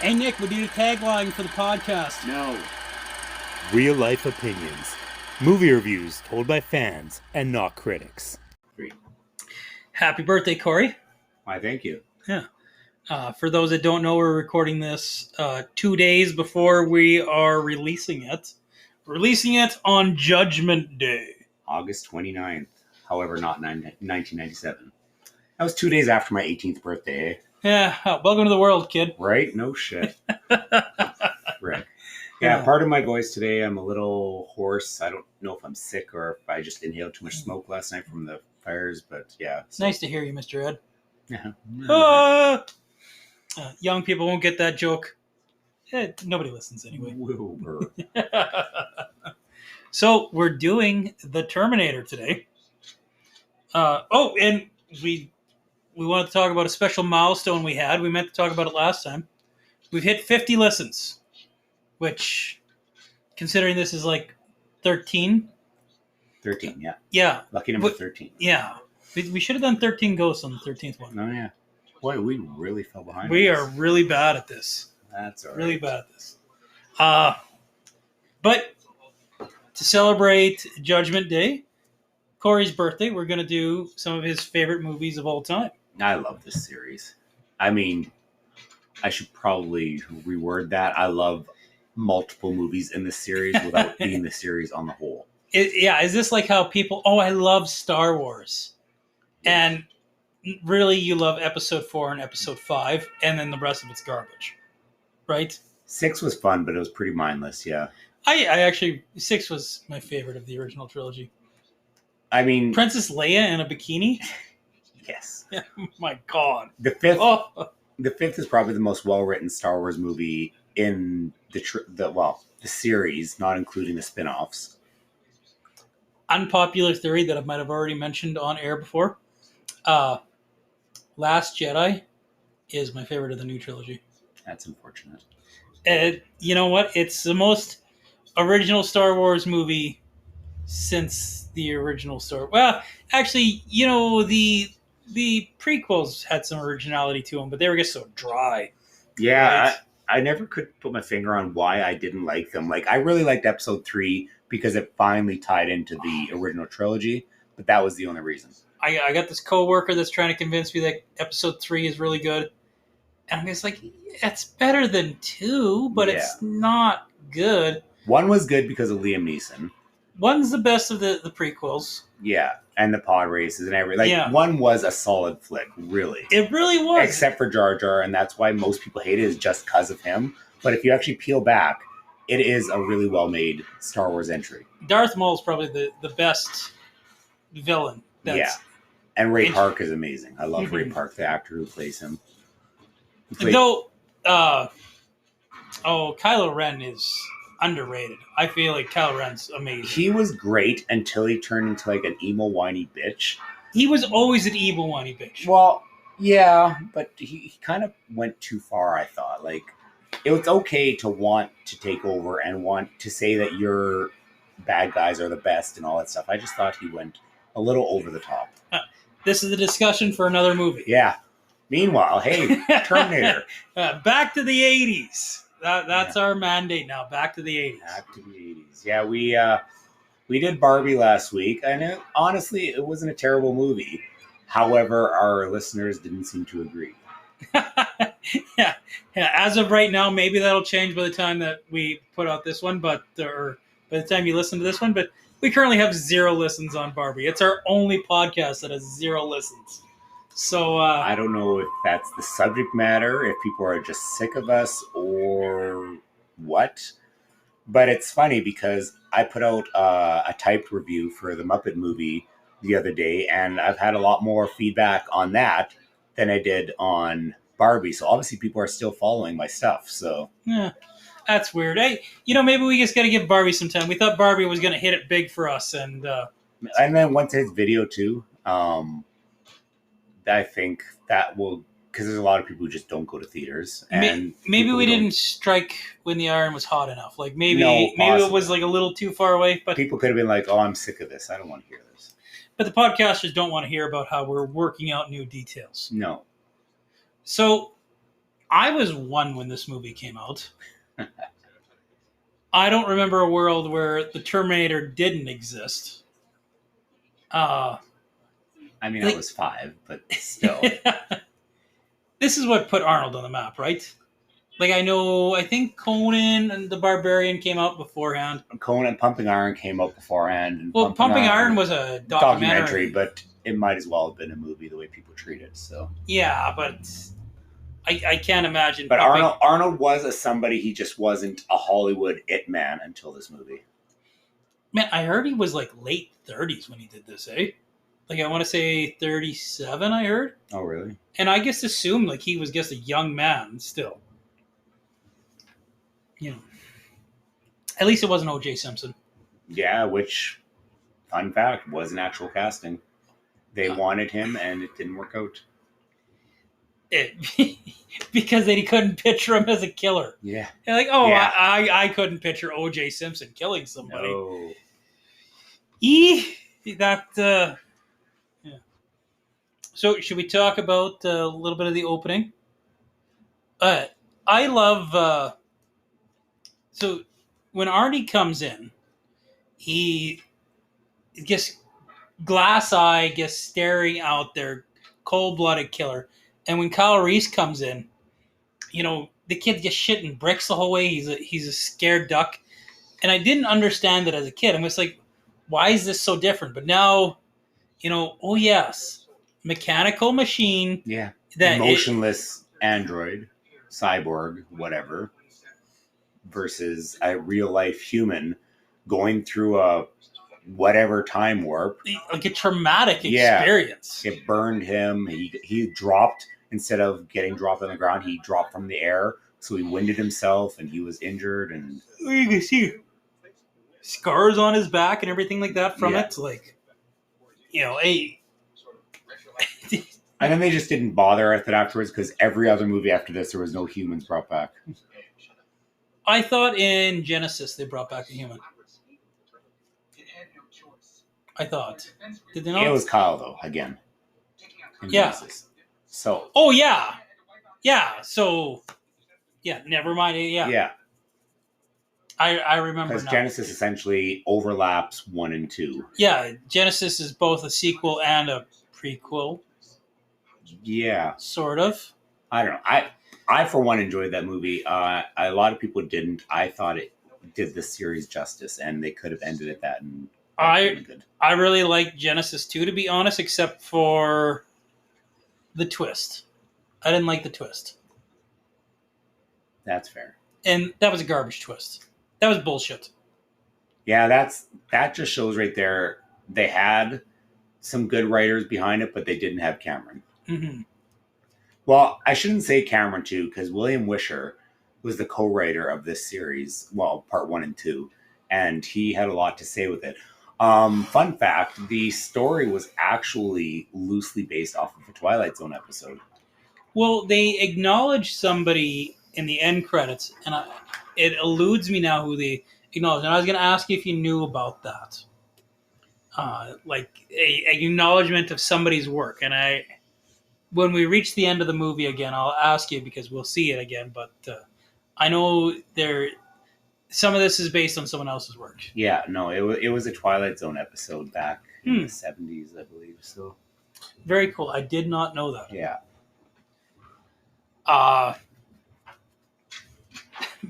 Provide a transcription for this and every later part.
Hey, Nick, we need a tagline for the podcast. No. Real life opinions. Movie reviews told by fans and not critics. 3. Happy birthday, Corey. Why, thank you. Yeah. For those that don't know, we're recording this 2 days before we are releasing it. Releasing it on Judgment Day. August 29th. However, not 1997. That was 2 days after my 18th birthday. Yeah, welcome to the world, kid. Right? No shit. Right. Yeah, part of my voice today, I'm a little hoarse. I don't know if I'm sick or if I just inhaled too much smoke last night from the fires, but yeah. It's nice to hear you, Mr. Ed. Yeah. Young people won't get that joke. Nobody listens anyway. Wilbur. So we're doing the Terminator today. And we wanted to talk about a special milestone we had. We meant to talk about it last time. We've hit 50 listens, which, considering this is like 13. 13, yeah. Yeah. Lucky number 13. Yeah. We should have done 13 ghosts on the 13th one. Oh, yeah. Boy, we really fell behind. We are really bad at this. That's all right. Really bad at this. But to celebrate Judgment Day, Corey's birthday, we're going to do some of his favorite movies of all time. I love this series. I mean, I should probably reword that. I love multiple movies in this series without being the series on the whole. Is this like how people, I love Star Wars. And really you love episode 4 and episode 5, and then the rest of it's garbage. Right? 6 was fun, but it was pretty mindless, yeah. I actually, 6 was my favorite of the original trilogy. I mean... Princess Leia in a bikini? Yes. Oh my God. The fifth is probably the most well-written Star Wars movie in the series, not including the spin-offs. Unpopular theory that I might have already mentioned on air before. Last Jedi is my favorite of the new trilogy. That's unfortunate. You know what? It's the most original Star Wars movie since the original Star Wars. Well, actually, the prequels had some originality to them, but they were just so dry. Yeah, right? I never could put my finger on why I didn't like them. Like, I really liked episode 3 because it finally tied into the original trilogy, but that was the only reason. I got this coworker that's trying to convince me that episode 3 is really good. And I'm just like, it's better than 2, but it's not good. 1 was good because of Liam Neeson. 1's the best of the prequels. Yeah, and the pod races and everything. 1 was a solid flick, really. It really was. Except for Jar Jar, and that's why most people hate it, is just because of him. But if you actually peel back, it is a really well-made Star Wars entry. Darth Maul is probably the best villain. And Ray Park is amazing. I love Ray Park, the actor who plays him. Though, Kylo Ren is underrated. I feel like Kylo Ren's amazing. He was great until he turned into like an emo whiny bitch. He was always an emo whiny bitch. Well, yeah, but he kind of went too far, I thought. Like, it was okay to want to take over and want to say that your bad guys are the best and all that stuff. I just thought he went a little over the top. This is a discussion for another movie. Yeah. Meanwhile, hey, Terminator. Back to the 80s. That's our mandate now. Back to the 80s. Back to the 80s. Yeah, we did Barbie last week, and honestly, it wasn't a terrible movie. However, our listeners didn't seem to agree. Yeah. As of right now, maybe that'll change by the time that we put out this one, or by the time you listen to this one. But we currently have 0 listens on Barbie. It's our only podcast that has 0 listens. So I don't know if that's the subject matter, if people are just sick of us or what. But it's funny because I put out a typed review for the Muppet movie the other day, and I've had a lot more feedback on that than I did on Barbie. So obviously people are still following my stuff. So yeah, that's weird. Hey, maybe we just got to give Barbie some time. We thought Barbie was going to hit it big for us, and then once his video too. I think that will, because there's a lot of people who just don't go to theaters. And maybe we didn't strike when the iron was hot enough. Like maybe it was like a little too far away. But people could have been like, "Oh, I'm sick of this. I don't want to hear this." But the podcasters don't want to hear about how we're working out new details. No. So I was 1 when this movie came out. I don't remember a world where the Terminator didn't exist. I mean, I Like- was 5, but still. This is what put Arnold on the map, right? Like I think Conan and the Barbarian came out beforehand. Conan Pumping Iron came out beforehand. And Well, Pumping Iron was a documentary, but it might as well have been a movie the way people treat it. So yeah, but I can't imagine. But Arnold was somebody, he just wasn't a Hollywood it man until this movie. Man, I heard he was like late 30s when he did this, eh? Like I want to say 37, I heard. Oh, really? And I just assumed like he was just a young man still. You know. At least it wasn't O.J. Simpson. Yeah, which, fun fact, was an actual casting. They wanted him, and it didn't work out. Because they couldn't picture him as a killer. Yeah. They're like, oh, Yeah. I couldn't picture O.J. Simpson killing somebody. No. Yeah. So should we talk about a little bit of the opening? I love. So when Arnie comes in, he gets glass eye, gets staring out there, cold-blooded killer. And when Kyle Reese comes in, the kid gets shitting bricks the whole way. He's a scared duck, and I didn't understand it as a kid. I'm just like, why is this so different? But now, oh yes, mechanical machine. Yeah. That Emotionless android, cyborg, whatever, versus a real life human going through a whatever time warp. Like a traumatic Yeah. experience. It burned him. He dropped, instead of getting dropped on the ground, he dropped from the air. So he winded himself and he was injured. And You can see scars on his back and everything like that from Yeah. it. Like, and then they just didn't bother with it afterwards, because every other movie after this, there was no humans brought back. I thought in Genesis they brought back a human. I thought. Did they not? It was Kyle, though, again. In Yeah. Genesis. So, Oh, yeah. Yeah, so... Yeah, never mind. Yeah. yeah. I remember Because now. Genesis essentially overlaps 1 and 2. Yeah, Genesis is both a sequel and a prequel, Yeah. sort of. I don't know. I for one, enjoyed that movie. A lot of people didn't. I thought it did the series justice, and they could have ended it that. And good. I really like Genesis 2, to be honest, except for the twist. I didn't like the twist. That's fair. And that was a garbage twist. That was bullshit. Yeah, that just shows right there. They had some good writers behind it, but they didn't have Cameron. Mm-hmm. Well, I shouldn't say Cameron too, because William Wisher was the co-writer of this series. Well, part 1 and 2, and he had a lot to say with it. Fun fact: the story was actually loosely based off of a Twilight Zone episode. Well, they acknowledge somebody in the end credits, and it eludes me now who they acknowledge. And I was going to ask you if you knew about that. Like a acknowledgement of somebody's work. And when we reach the end of the movie again, I'll ask you because we'll see it again. But I know some of this is based on someone else's work. Yeah, no, it was a Twilight Zone episode back in the 70s, I believe. So very cool. I did not know that. Yeah.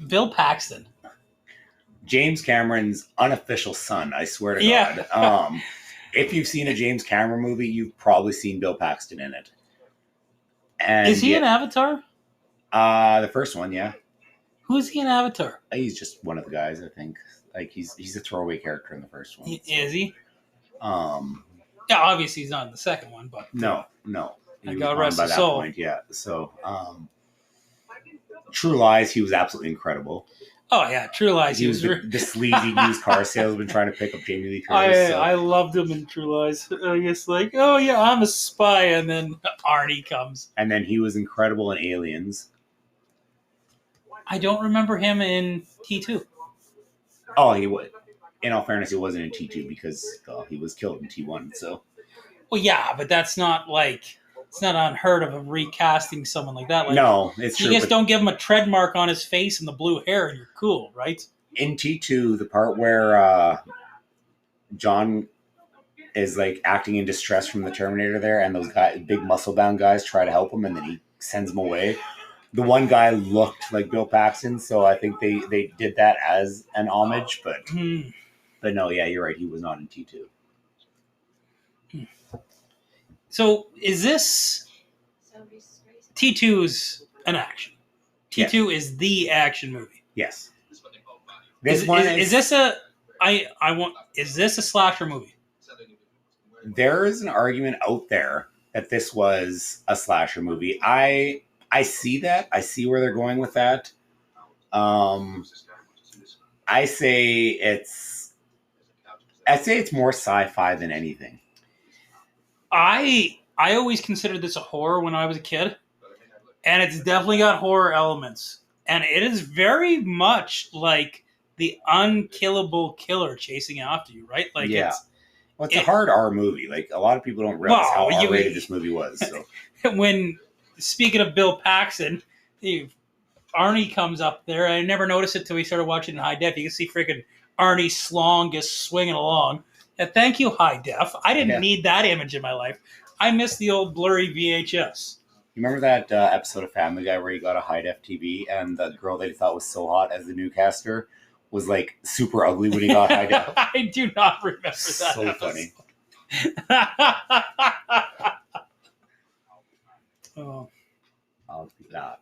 Bill Paxton. James Cameron's unofficial son, I swear to Yeah. God. If you've seen a James Cameron movie, you've probably seen Bill Paxton in it. And Is he in Avatar? The first one, yeah. Who's he in Avatar? He's just one of the guys, I think. Like he's a throwaway character in the first one. Is he? Yeah, obviously he's not in the second one, but no. I He got was rest gone by his that soul. point, yeah. So, True Lies, he was absolutely incredible. Oh yeah, True Lies. He was the sleazy used car salesman trying to pick up Jamie Lee Curtis. I loved him in True Lies. I guess like, oh yeah, I'm a spy, and then Arnie comes. And then he was incredible in Aliens. I don't remember him in T2. Oh, he would. In all fairness, he wasn't in T2 because he was killed in T1. So, Well, yeah, but that's not like it's not unheard of recasting someone like that. Like, No, it's you true. just don't give him a tread mark on his face and the blue hair, and you're cool, right? In T2, the part where John is like acting in distress from the Terminator there, and those guys, big muscle bound guys, try to help him, and then he sends them away. The one guy looked like Bill Paxton, so I think they did that as an homage. But no, yeah, you're right. He was not in T2. So is this T2's an action? T2 is the action movie. Yes. Is this a slasher movie? There is an argument out there that this was a slasher movie. I see that. I see where they're going with that. I say it's more sci-fi than anything. I always considered this a horror when I was a kid, and it's definitely got horror elements, and it is very much like the unkillable killer chasing after you, right? Like, yeah. It's a hard R movie. Like, a lot of people don't realize how R-rated this movie was. So. When, speaking of Bill Paxton, Arnie comes up there. I never noticed it till we started watching in high def. You can see freaking Arnie Slong just swinging along. Yeah, thank you, high def. I didn't need that image in my life. I miss the old blurry VHS. You remember that episode of Family Guy where he got a high def TV and the girl that he thought was so hot as the newscaster was like super ugly when he got high def? I do not remember that. So episode. funny. Oh. I'll do that.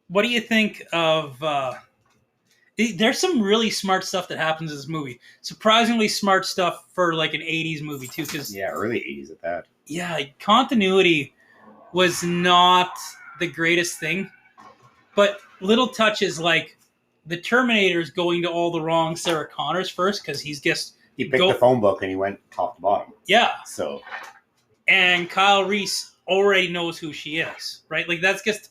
What do you think of... there's some really smart stuff that happens in this movie. Surprisingly smart stuff for like an 80s movie too. Yeah, early 80s at that. Yeah, continuity was not the greatest thing. But little touches like the Terminator's going to all the wrong Sarah Connors first because he's just... He picked the phone book and he went top to bottom. Yeah. So... And Kyle Reese already knows who she is, right? Like, that's just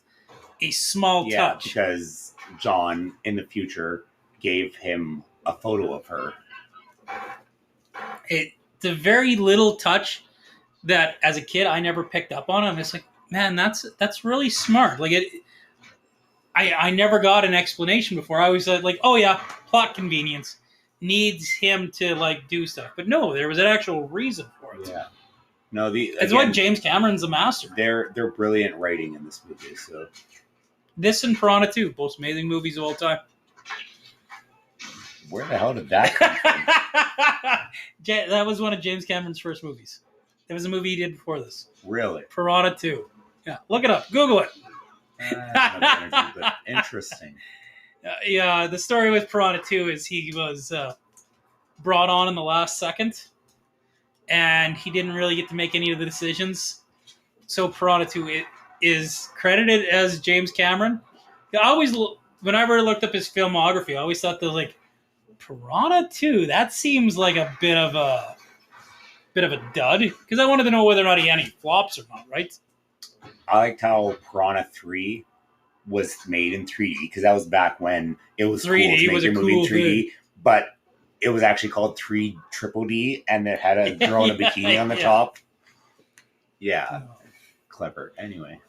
a small touch. Because John, in the future, gave him a photo of her. It's a very little touch that, as a kid, I never picked up on. I'm just like, man, that's really smart. Like, I never got an explanation before. I always said, like, oh, yeah, plot convenience. Needs him to, like, do stuff. But no, there was an actual reason for it. Yeah. No, that's why James Cameron's a master. They're brilliant writing in this movie. So this and Piranha 2, both amazing movies of all time. Where the hell did that come from? That was one of James Cameron's first movies. It was a movie he did before this. Really? Piranha 2. Yeah, look it up. Google it. Interesting. Yeah, the story with Piranha 2 is he was brought on in the last second, and he didn't really get to make any of the decisions. So Piranha 2 is credited as James Cameron. I always, whenever I looked up his filmography, I always thought that, like, Piranha 2, that seems like a bit of a dud, because I wanted to know whether or not he had any flops or not, right? I liked how Piranha 3 was made in 3D, because that was back when it was 3D cool to make was a your movie cool in 3D, thing. but it was actually called 3 Triple D, and it had a girl in a bikini on the top. Yeah. Clever. Anyway.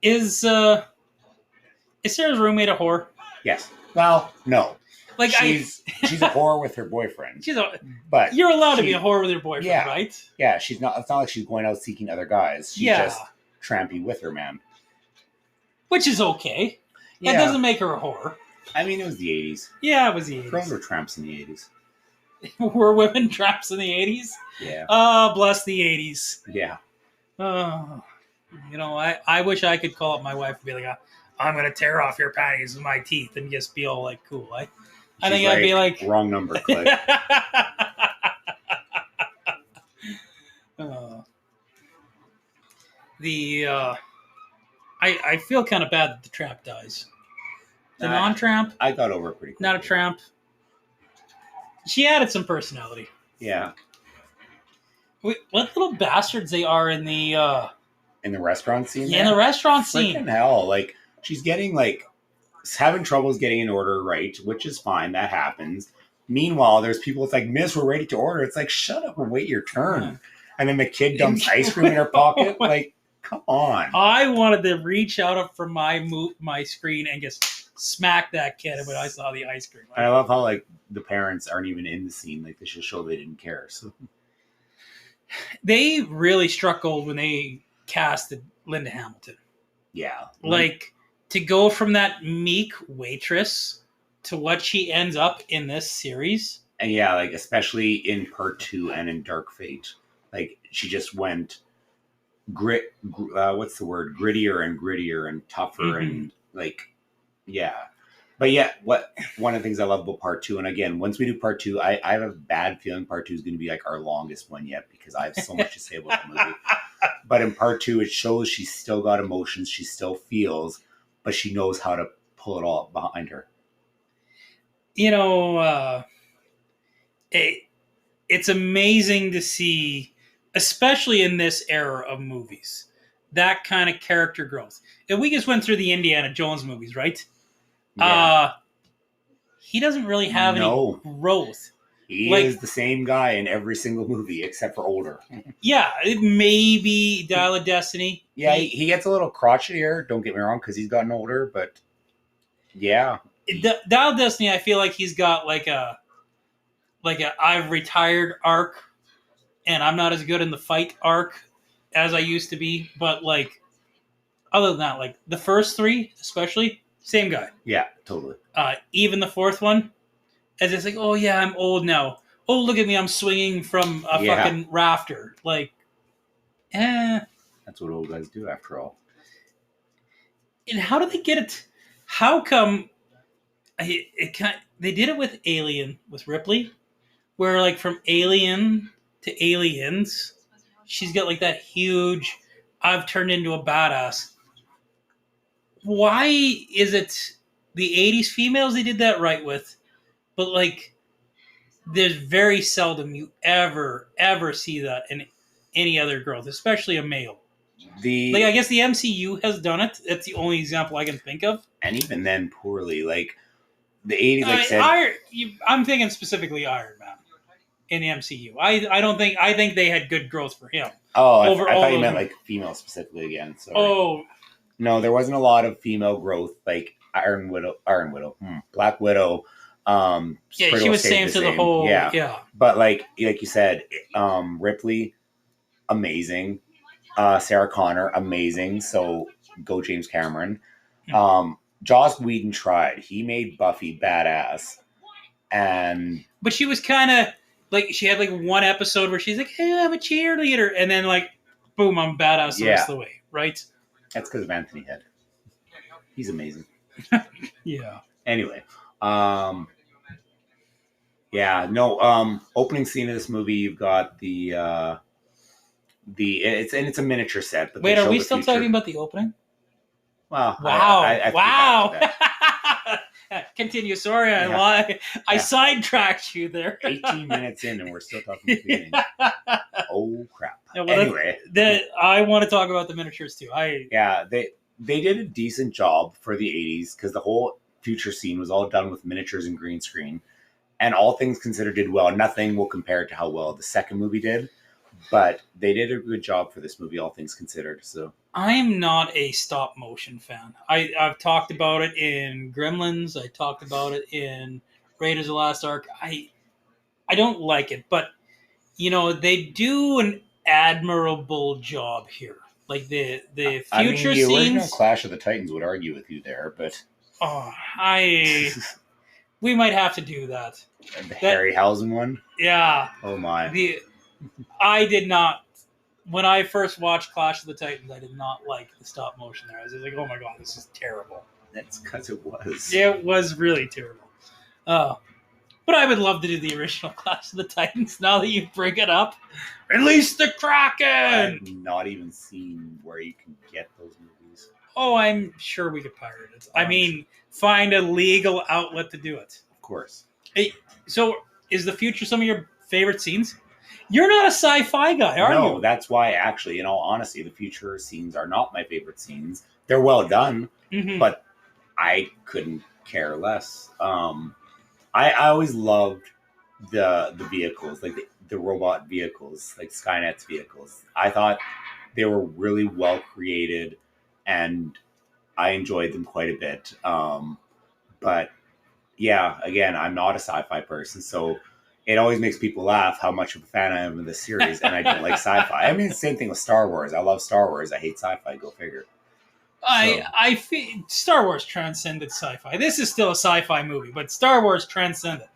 Is Sarah's roommate a whore? Yes. Well, no. Like, she's a whore with her boyfriend. But you're allowed to be a whore with your boyfriend, right? Yeah, she's not. It's not like she's going out seeking other guys. She's just trampy with her man, which is okay. That doesn't make her a whore. I mean, it was the 80s. Yeah, it was the 80s. Girls were tramps in the 80s. Were women tramps in the 80s? Yeah. Oh, bless the 80s. Yeah. You know, I wish I could call up my wife and be like, I'm going to tear off your panties with my teeth and just be all, like, cool. I think I'd be like... Wrong number, click. I feel kind of bad that the tramp dies. The non-tramp? I got over it pretty quickly. Not a tramp. She added some personality. Yeah. What little bastards they are in the restaurant scene? Yeah, in the restaurant scene. Freaking hell. Like, she's getting, like, having troubles getting an order right, which is fine. That happens. Meanwhile, there's people, it's like, miss, we're ready to order. It's like, shut up and wait your turn. And then the kid dumps ice cream in her pocket. Like, come on. I wanted to reach out from my screen and just smack that kid when I saw the ice cream. I love how like the parents aren't even in the scene. Like, they should show they didn't care. So they really struck gold when they casted Linda Hamilton. yeah, Like, to go from that meek waitress to what she ends up in this series. And yeah, like especially in part 2 and in Dark Fate, like she just went what's the word? Grittier and tougher and like, yeah. But yeah, one of the things I love about part 2, and again, once we do part 2, I have a bad feeling part 2 is going to be like our longest one yet because I have so much to say about the movie. But in part 2, it shows she's still got emotions, she still feels, but she knows how to pull it all behind her. You know, it's amazing to see, especially in this era of movies, that kind of character growth. And we just went through the Indiana Jones movies, right? Yeah. He doesn't really have any growth. He is the same guy in every single movie except for older. Yeah, it may be Dial of Destiny. Yeah, he gets a little crotchetier, don't get me wrong, because he's gotten older, but yeah. Dial of Destiny, I feel like he's got like a I've retired arc, and I'm not as good in the fight arc as I used to be. But like, other than that, like the first 3, especially, same guy. Yeah, totally. Even the 4th one, as it's like, oh yeah, I'm old now. Oh, look at me, I'm swinging from a fucking rafter. Like, that's what old guys do, after all. And how did they get it? How come they did it with Alien with Ripley, where like from Alien to Aliens, she's got like that huge, I've turned into a badass. Why is it the 80s females they did that right with, but like there's very seldom you ever see that in any other girls, especially a male. Like, I guess the MCU has done it. That's the only example I can think of. And even then, poorly. Like, the 80s, like I said... I'm thinking specifically Iron Man in the MCU. I think they had good growth for him. Oh, I thought you meant, like, female specifically again. Sorry. Oh. No, there wasn't a lot of female growth. Like, Black Widow. Yeah, she was same to the whole... Yeah. But, like you said, Ripley, amazing. Sarah Connor, amazing. So go James Cameron. Joss Whedon tried. He made Buffy badass. But she was kind of like, she had like one episode where she's like, hey, I'm a cheerleader. And then like, boom, I'm badass the rest of the way. Right? That's because of Anthony Head. He's amazing. Yeah. Anyway. Opening scene of this movie, you've got it's a miniature set. But wait, are we still talking about the opening? Well, wow. Continue. Sorry, I lied. I sidetracked you there. 18 minutes in, and we're still talking about the beginning. Oh crap! Yeah, well, anyway, I want to talk about the miniatures too. They did a decent job for the 80s because the whole future scene was all done with miniatures and green screen, and all things considered did well. Nothing will compare to how well the second movie did. But they did a good job for this movie, all things considered. So I'm not a stop motion fan. I've talked about it in Gremlins. I talked about it in Raiders of the Lost Ark. I don't like it, but you know they do an admirable job here. Like the future the scenes. Original Clash of the Titans would argue with you there, but we might have to do that. The Harryhausen one. Yeah. Oh my. I did not, when I first watched Clash of the Titans, I did not like the stop motion there. I was like, oh my god, this is terrible. That's because it was. It was really terrible. But I would love to do the original Clash of the Titans now that you bring it up. Release the Kraken! I've not even seen where you can get those movies. Oh, I'm sure we could pirate it. I mean, find a legal outlet to do it. Of course. Hey, so is the future some of your favorite scenes? You're not a sci-fi guy, are you? No, that's why, actually, in all honesty, the future scenes are not my favorite scenes. They're well done, but I couldn't care less. I always loved the vehicles. Like, the robot vehicles, like Skynet's vehicles. I thought they were really well created, and I enjoyed them quite a bit. But yeah, again, I'm not a sci-fi person, so it always makes people laugh how much of a fan I am of this series, and I don't like sci-fi. I mean, the same thing with Star Wars. I love Star Wars. I hate sci-fi. Go figure. I feel Star Wars transcended sci-fi. This is still a sci-fi movie, but Star Wars transcended.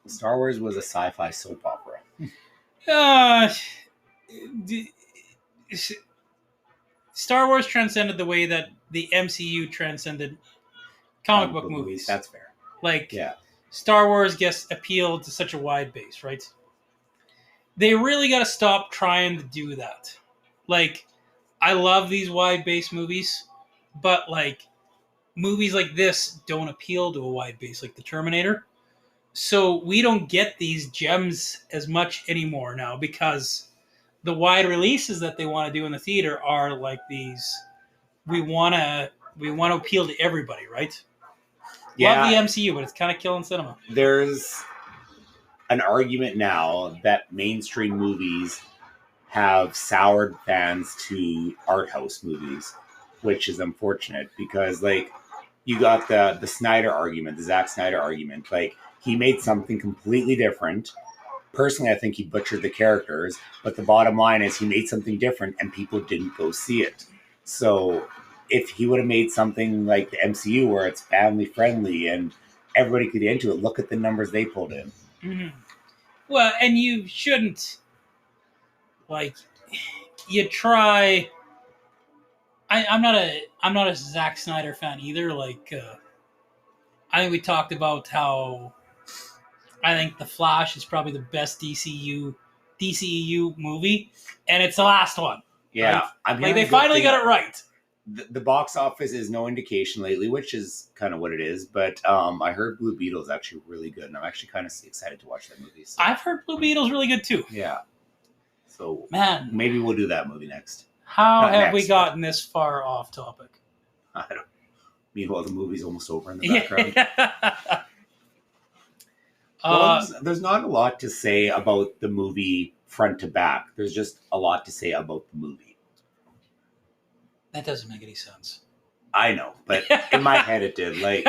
Star Wars was a sci-fi soap opera. Uh, d- Star Wars transcended the way that the MCU transcended comic book movies. That's fair. Like, Yeah. Star Wars gets appealed to such a wide base, right? They really got to stop trying to do that. Like, I love these wide base movies, but like movies like this don't appeal to a wide base, like the Terminator. So we don't get these gems as much anymore now because the wide releases that they want to do in the theater are like these. We want to appeal to everybody, right? Yeah. Love the MCU, but it's kind of killing cinema. There's an argument now that mainstream movies have soured fans to art house movies, which is unfortunate because, like, you got the Snyder argument, the Zack Snyder argument. Like, he made something completely different. Personally, I think he butchered the characters, but the bottom line is he made something different and people didn't go see it. So if he would have made something like the MCU where it's family friendly and everybody could get into it, look at the numbers they pulled in. Mm-hmm. Well, and you shouldn't, like, you try. I'm not a Zack Snyder fan either. Like, I think we talked about how I think The Flash is probably the best DCEU movie, and it's the last one. Yeah, right? Like they finally got it right. The box office is no indication lately, which is kind of what it is. But I heard Blue Beetle is actually really good, and I'm actually kind of excited to watch that movie. So. I've heard Blue Beetle's really good too. Yeah. So man, maybe we'll do that movie next. How have we gotten this far off topic? I don't know. Meanwhile, the movie's almost over in the background. Well, there's not a lot to say about the movie front to back. There's just a lot to say about the movie. That doesn't make any sense. I know, but in my head it did. Like,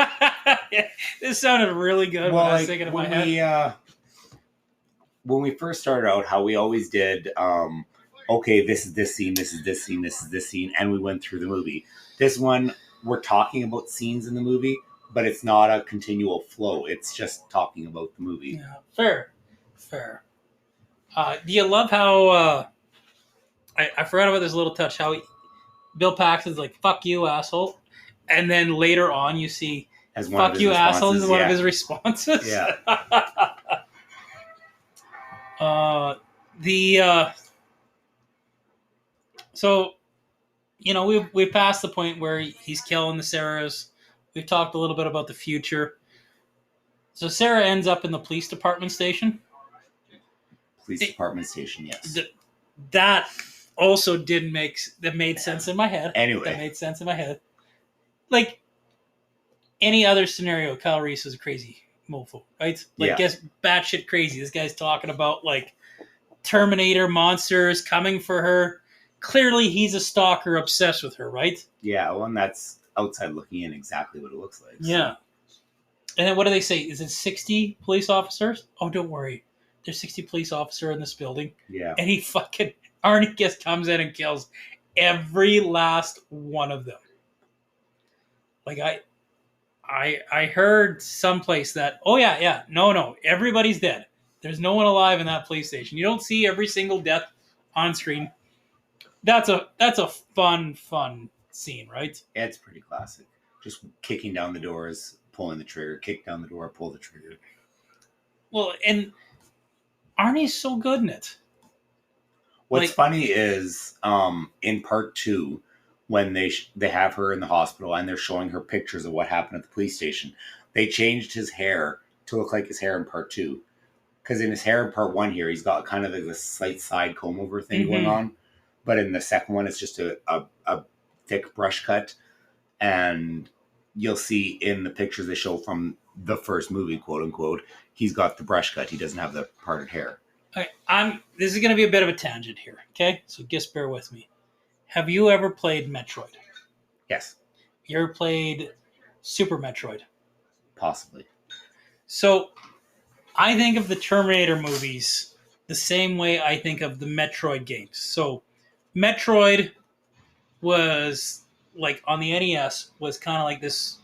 this sounded really good when I was thinking in my head. When we first started out, how we always did, okay, this is this scene, this is this scene, this is this scene, and we went through the movie. This one, we're talking about scenes in the movie, but it's not a continual flow. It's just talking about the movie. Yeah, fair. Do you love how I forgot about this little touch? How Bill Paxton's like, "Fuck you, asshole," and then later on you see, "Fuck you, asshole" is one of his responses. Yeah. So, you know, we've passed the point where he's killing the Sarahs. We've talked a little bit about the future. So Sarah ends up in the police department station. Department station, yes. That also made sense in my head. Anyway. That made sense in my head. Like, any other scenario, Kyle Reese is a crazy mofo, right? Like, guess batshit crazy. This guy's talking about, like, Terminator monsters coming for her. Clearly, he's a stalker obsessed with her, right? Yeah, well, and that's outside looking in exactly what it looks like. So. Yeah. And then what do they say? Is it 60 police officers? Oh, don't worry. There's 60 police officers in this building. Yeah. And Arnie just comes in and kills every last one of them. Like, I heard someplace that, no, everybody's dead. There's no one alive in that police station. You don't see every single death on screen. That's a fun scene, right? Yeah, it's pretty classic. Just kicking down the doors, pulling the trigger, kick down the door, pull the trigger. Well, and Arnie's so good in it. What's funny is in part 2, when they have her in the hospital and they're showing her pictures of what happened at the police station, they changed his hair to look like his hair in part 2. Because in his hair in part 1 here, he's got kind of like this slight side comb over thing going on. But in the second one, it's just a thick brush cut. And you'll see in the pictures they show from the first movie, quote unquote, he's got the brush cut. He doesn't have the parted hair. Okay, this is going to be a bit of a tangent here, okay? So just bear with me. Have you ever played Metroid? Yes, You ever played Super Metroid? possibly. So I think of the Terminator movies the same way I think of the Metroid games. So Metroid was like on the NES was kind of like this.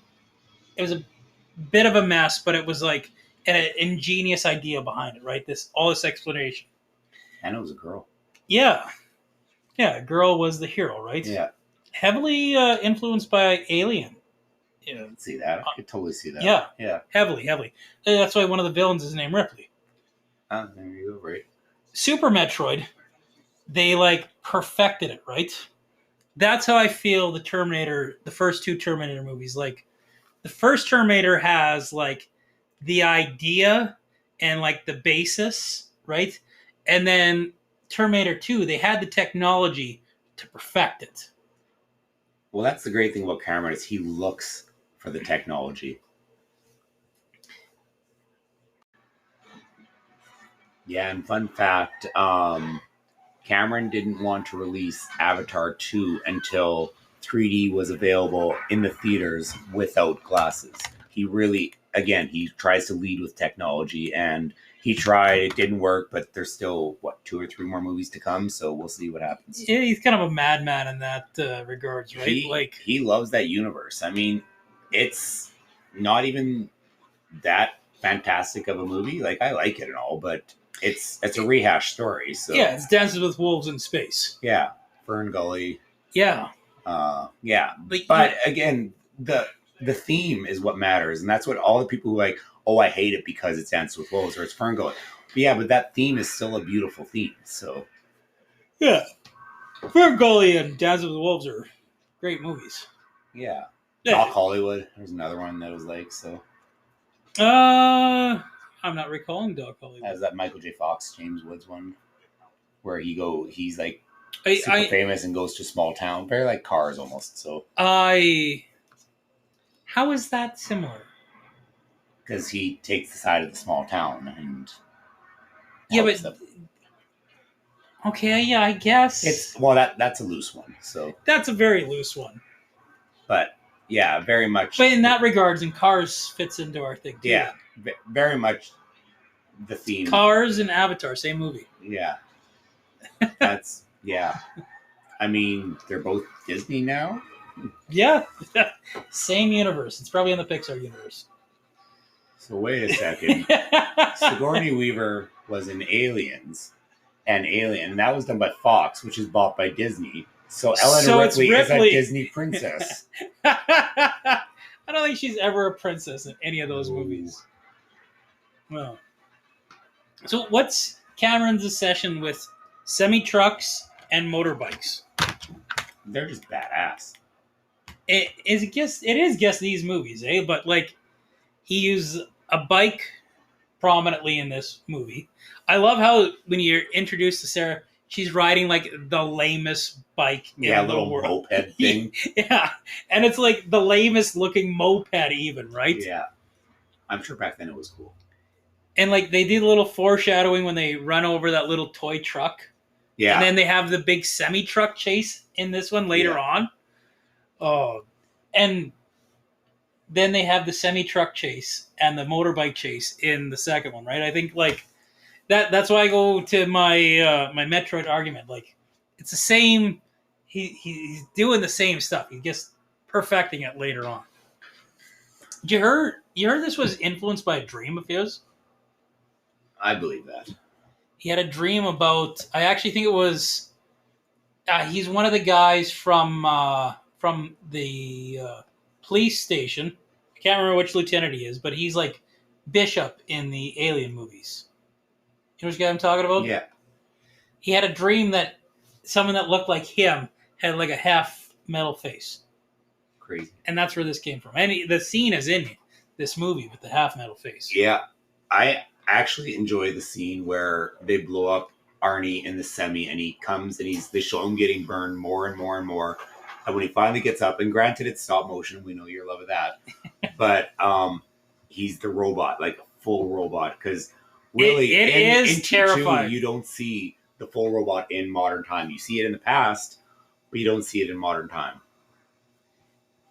It was a bit of a mess, but it was like an ingenious idea behind it, right? All this explanation. And it was a girl. Yeah, yeah. Girl was the hero, right? Yeah, Heavily influenced by Alien. Yeah, I could see that. I could totally see that. yeah, Yeah. heavily, heavily. That's why one of the villains is named Ripley. There you go, right? Super Metroid, they like perfected it, right? That's how I feel the first two Terminator movies. Like the first Terminator has like the idea and like the basis, right? And then Terminator 2, they had the technology to perfect it. Well, that's the great thing about Cameron is he looks for the technology. Yeah, and fun fact, Cameron didn't want to release Avatar 2 until 3D was available in the theaters without glasses. He really, again, he tries to lead with technology, and he tried, it didn't work, but there's still, what, 2 or 3 more movies to come, so we'll see what happens. Yeah, he's kind of a madman in that regards, right? He loves that universe. I mean, it's not even that fantastic of a movie. Like, I like it and all, but it's a rehash story. So yeah, it's Dances with Wolves in space. yeah, Fern Gully. Yeah, Yeah. But again, the theme is what matters, and that's what all the people who like, oh, I hate it because it's Dances with Wolves or it's Fern Gully. But yeah, but that theme is still a beautiful theme. So yeah, Fern Gully and Dances with Wolves are great movies. yeah. Yeah. Doc Hollywood. There's another one that was like so. I'm not recalling Doc Hollywood. As that Michael J. Fox, James Woods one, where he's like I, super famous and goes to a small town, very like Cars almost. So how is that similar? because he takes the side of the small town and Yeah, helps but them. Okay, yeah, I guess It's that's a loose one. So that's a very loose one. but yeah, very much. But in that regards, and Cars fits into our thing too. Yeah, very much the theme. Cars and Avatar, same movie. Yeah, that's yeah. I mean, they're both Disney now. Yeah, same universe. It's probably in the Pixar universe. So wait a second. Sigourney Weaver was in Aliens, and that was done by Fox, which is bought by Disney. So Ellen Ripley is a Disney princess. I don't think she's ever a princess in any of those movies. Well, so what's Cameron's obsession with semi-trucks and motorbikes? They're just badass. It is guess these movies, eh? But like he uses a bike prominently in this movie. I love how when you're introduced to Sarah, she's riding like the lamest bike in the little world. moped thing. Yeah, and it's like the lamest looking moped, even, right? Yeah, I'm sure back then it was cool. And like they did a little foreshadowing when they run over that little toy truck. Yeah, and then they have the big semi truck chase in this one later on. Oh, and then they have the semi truck chase and the motorbike chase in the second one, right? I think like that's why I go to my my Metroid argument. Like it's the same. He's doing the same stuff. He's just perfecting it later on. You heard this was influenced by a dream of his? I believe that. He had a dream about. I actually think it was. He's one of the guys from the police station. I can't remember which lieutenant he is, but he's like Bishop in the Alien movies. You know which guy I'm talking about? Yeah. He had a dream that someone that looked like him had like a half metal face. Crazy. And that's where this came from. And the scene is in this movie with the half metal face. Yeah. I actually enjoy the scene where they blow up Arnie in the semi and he comes and they show him getting burned more and more and more. And when he finally gets up, and granted it's stop motion, we know your love of that. But he's the robot, like a full robot. Because really, it in is T2, terrifying. you don't see the full robot in modern time. You see it in the past, but you don't see it in modern time.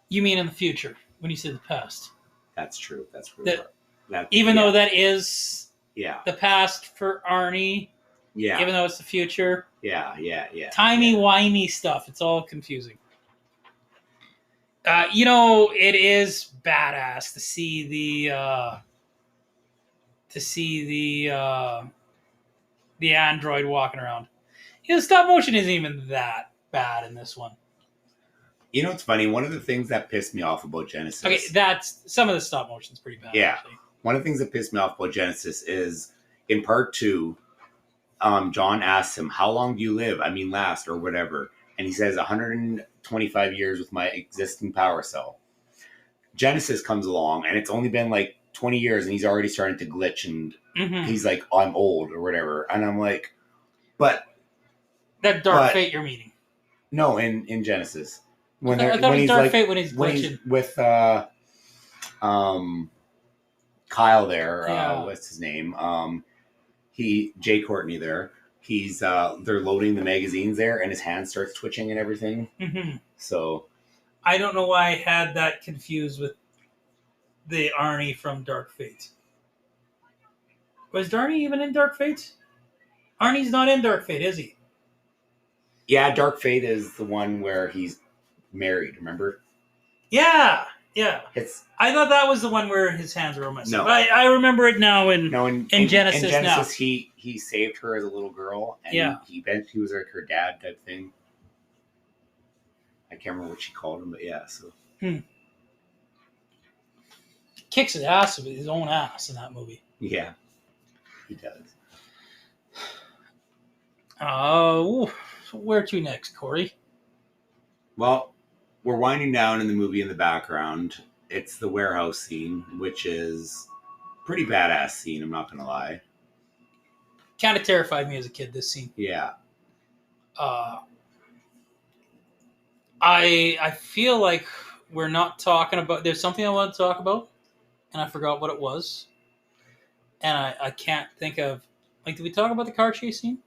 You mean in the future when you say the past? That's true. That's really That- hard. That, Even yeah, though that is yeah, the past for Arnie, yeah, even though it's the future, yeah, timey wimey stuff. It's all confusing. It is badass to see the android walking around. Stop motion isn't even that bad in this one. You know, it's funny. One of the things that pissed me off about Genesis. Okay, that's some of the stop motion's pretty bad. Yeah. Actually. One of the things that pissed me off about Genesis is in part 2, John asks him, "How long do you live? I mean, last or whatever." And he says, 125 years with my existing power cell. Genesis comes along, and it's only been like 20 years, and he's already starting to glitch, and he's like, "I'm old" or whatever. And I'm like, but that Dark Fate you're meeting. No, in Genesis. I thought it was Dark Fate when he's glitching. When he's with Kyle there, what's his name? Jay Courtney there. He's they're loading the magazines there, and his hand starts twitching and everything. Mm-hmm. So I don't know why I had that confused with the Arnie from Dark Fate. Was Arnie even in Dark Fate? Arnie's not in Dark Fate, is he? Yeah, Dark Fate is the one where he's married. Remember? Yeah. I thought that was the one where his hands were messing. No, I remember it now. In Genesis. In Genesis, now. he saved her as a little girl, and he was like her dad type thing. I can't remember what she called him, but yeah. So kicks his ass with his own ass in that movie. Yeah, he does. Where to next, Corey? Well, we're winding down in the movie in the background. It's the warehouse scene, which is pretty badass scene, I'm not going to lie. Kind of terrified me as a kid, this scene. Yeah. I feel like we're not talking about... There's something I want to talk about, and I forgot what it was. And I can't think of... Like, did we talk about the car chase scene?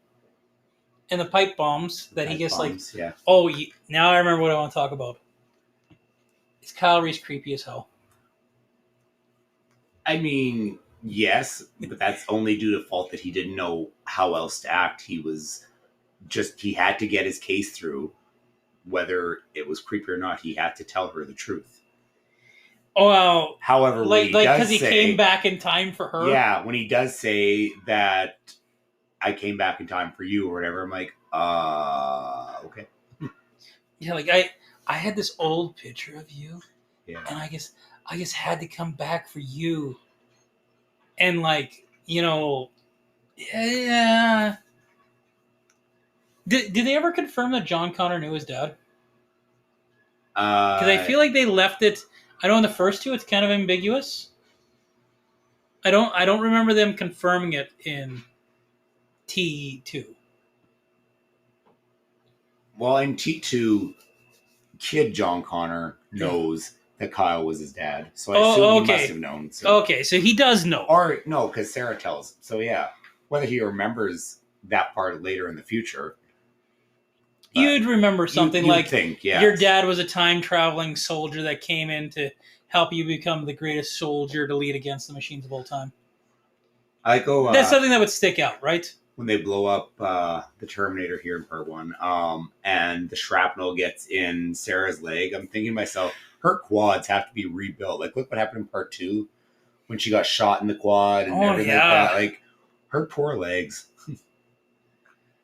And the pipe bombs that he gets bombs, yeah. Oh, now I remember what I want to talk about. Is Kyle Reese creepy as hell? I mean, yes, but that's only due to fault that he didn't know how else to act. He had to get his case through. Whether it was creepy or not, he had to tell her the truth. Oh, well, however, because he came back in time for her. Yeah, when he does say that I came back in time for you or whatever, I'm like, okay. Yeah, like I had this old picture of you, and I guess had to come back for you, and yeah. Did they ever confirm that John Connor knew his dad? Because I feel like they left it. I know in the first two it's kind of ambiguous. I don't remember them confirming it in T2. Well, in T2, kid John Connor knows that Kyle was his dad, so I assume he must have known. So. Okay, so he does know. Or no, because Sarah tells him. So yeah, whether he remembers that part later in the future. You'd remember something like yes. Your dad was a time-traveling soldier that came in to help you become the greatest soldier to lead against the machines of all time. That's something that would stick out, right? When they blow up the Terminator here in part 1, and the shrapnel gets in Sarah's leg, I'm thinking to myself, her quads have to be rebuilt. Like, look what happened in part 2 when she got shot in the quad and everything like that. Like, her poor legs.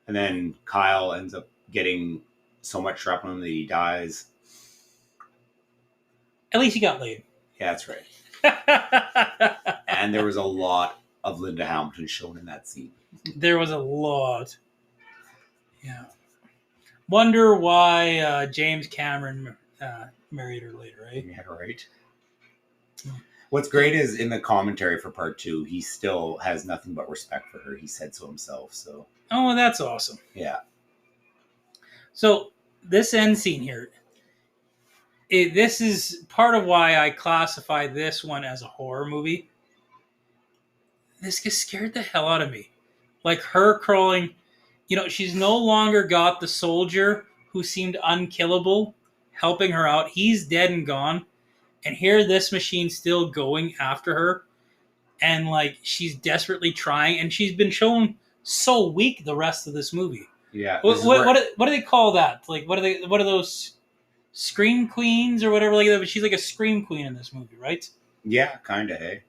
And then Kyle ends up getting so much shrapnel that he dies. At least he got laid. Yeah, that's right. And there was a lot of Linda Hamilton shown in that scene. There was a lot. Yeah. Wonder why James Cameron married her later, right? Yeah, right. What's great is in the commentary for part 2, he still has nothing but respect for her. He said so himself. So. Oh, that's awesome. Yeah. So this end scene here, this is part of why I classify this one as a horror movie. this just scared the hell out of me. Like her crawling, she's no longer got the soldier who seemed unkillable helping her out. He's dead and gone. And here this machine's still going after her. And like she's desperately trying, and she's been shown so weak the rest of this movie. Yeah. What do they call that? Like what are those scream queens or whatever like that? But she's like a scream queen in this movie, right? Yeah, kinda, hey.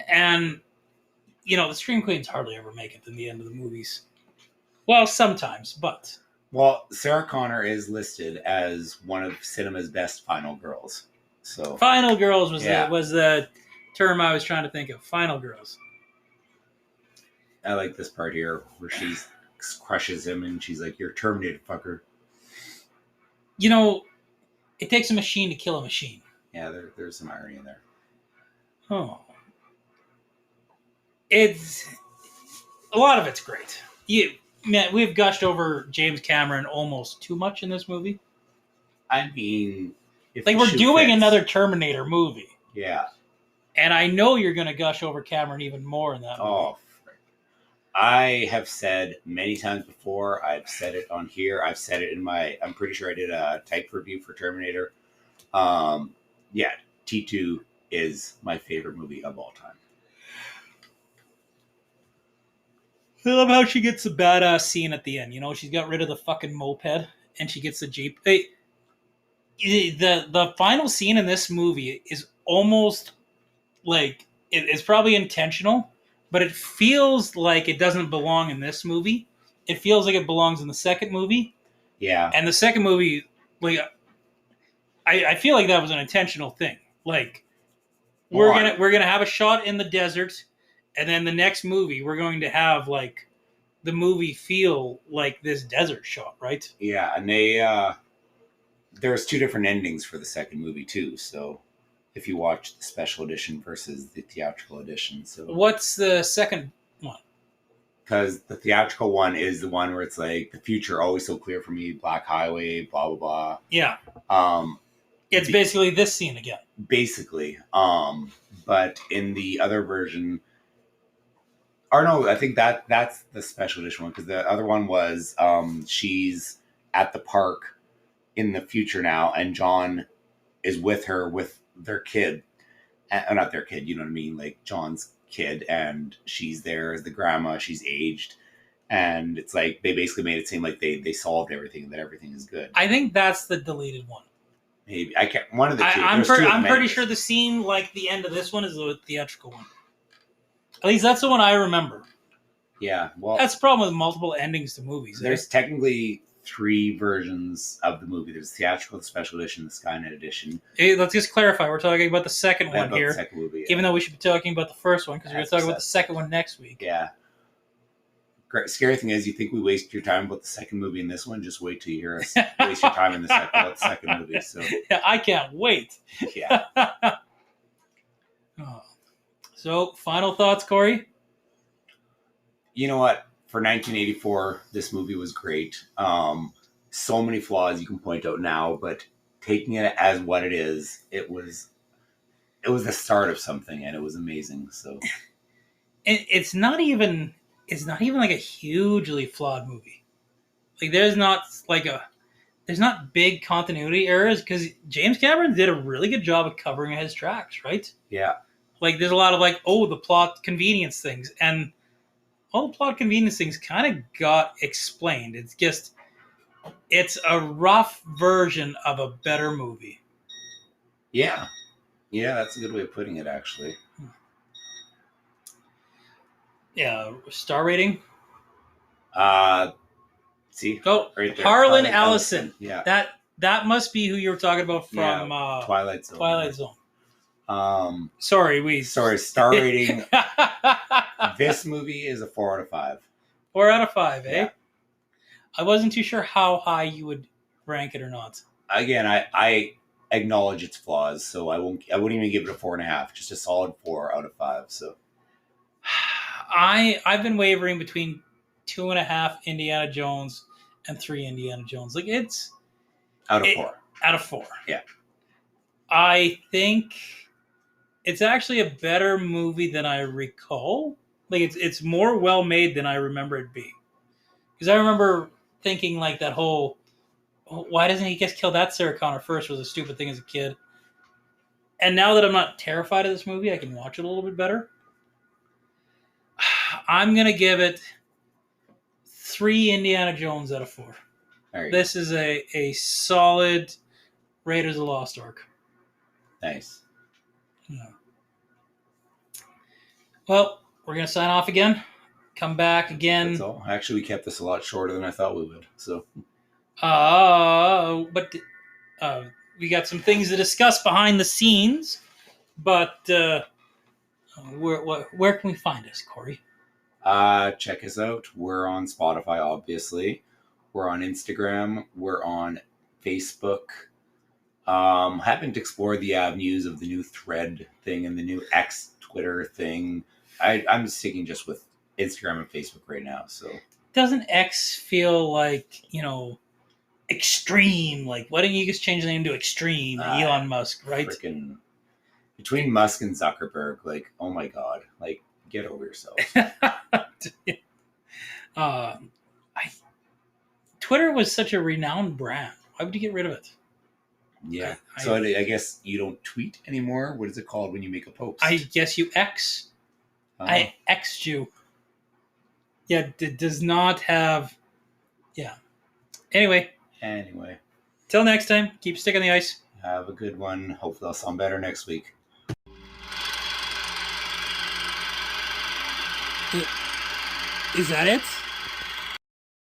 And the scream queens hardly ever make it to the end of the movies. Well, sometimes, but Well, Sarah Connor is listed as one of cinema's best final girls. So Final Girls was the term I was trying to think of. Final Girls. I like this part here where she crushes him and she's like, "You're Terminator, fucker." It takes a machine to kill a machine. Yeah, there's some irony in there. Oh. It's a lot of it's great. We've gushed over James Cameron almost too much in this movie. I mean, if like the we're shoe doing fits. another Terminator movie. Yeah. And I know you're going to gush over Cameron even more in that movie. Oh, frick. I have said many times before, I've said it on here, I've said it in I'm pretty sure I did a type review for Terminator. Yeah, T2 is my favorite movie of all time. I love how she gets a badass scene at the end. She's got rid of the fucking moped and she gets the Jeep. Hey, the final scene in this movie is almost like it's probably intentional, but it feels like it doesn't belong in this movie. It feels like it belongs in the second movie. Yeah. And the second movie, like, I feel like that was an intentional thing. Like, we're gonna have a shot in the desert, and then the next movie we're going to have like the movie feel like this desert shot, right? Yeah, and there's two different endings for the second movie too. So if you watch the special edition versus the theatrical edition, so what's the second one? Because the theatrical one is the one where it's like the future always so clear for me, Black Highway, blah blah blah. Yeah. It's basically this scene again. Basically. But in the other version, or no, I think that's the special edition one, because the other one was she's at the park in the future now, and John is with her with their kid. Not their kid, you know what I mean? Like John's kid, and she's there as the grandma, she's aged. And it's like they basically made it seem like they solved everything and that everything is good. I think that's the deleted one. Maybe I can't. One of the two. I'm pretty sure the scene like the end of this one is the theatrical one. At least that's the one I remember. Yeah, well, that's the problem with multiple endings to movies. There's technically 3 versions of the movie. There's the theatrical, the special edition, the Skynet edition. Hey, let's just clarify. We're talking about the second one here. The second movie, yeah. Even though we should be talking about the first one, because we're going to talk about the second one next week. Yeah. Scary thing is, you think we waste your time about the second movie in this one? Just wait till you hear us waste your time about the second movie. So yeah, I can't wait. Yeah. Oh. So, final thoughts, Corey? You know what? For 1984, this movie was great. So many flaws you can point out now, but taking it as what it is, it was the start of something, and it was amazing. So it's not even like a hugely flawed movie. Like there's not big continuity errors, because James Cameron did a really good job of covering his tracks, right? Yeah. Like there's a lot of like, the plot convenience things, and all the plot convenience things kind of got explained. It's a rough version of a better movie. Yeah. Yeah, that's a good way of putting it, actually. Yeah, star rating? See? Oh, right there. Harlan Ellison. Yeah. That must be who you were talking about from Twilight Zone. Twilight Zone. Sorry, star rating. This movie is a 4 out of 5. 4 out of 5, eh? Yeah. I wasn't too sure how high you would rank it or not. Again, I acknowledge its flaws, so I wouldn't even give it a 4.5. Just a solid 4 out of 5. So I've been wavering between 2.5 Indiana Jones and 3 Indiana Jones. Like it's out of 4. Out of 4. Yeah. I think it's actually a better movie than I recall. Like it's more well made than I remember it being. Because I remember thinking like that whole, "Oh, why doesn't he just kill that Sarah Connor first?" was a stupid thing as a kid. And now that I'm not terrified of this movie, I can watch it a little bit better. I'm gonna give it 3 Indiana Jones out of 4. This is a solid Raiders of the Lost Ark. Nice. Yeah. Well, we're gonna sign off again. Come back again. That's all. Actually, we kept this a lot shorter than I thought we would. So. But we got some things to discuss behind the scenes. But where can we find us, Corey? Check us out. We're on Spotify, obviously. We're on Instagram. We're on Facebook. Haven't explored the avenues of the new Thread thing and the new X Twitter thing. I'm sticking just with Instagram and Facebook right now. So doesn't X feel like extreme? Like, why don't you just change the name to Extreme? Elon Musk, right? Freaking between Musk and Zuckerberg, like, oh my god, like, get over yourself. Twitter was such a renowned brand. Why would you get rid of it? Yeah. So I guess you don't tweet anymore. What is it called when you make a post? I guess you X. I X'd you. Yeah, it does not have. Yeah. Anyway. Till next time, keep sticking the ice. Have a good one. Hopefully I'll sound better next week. Is that it?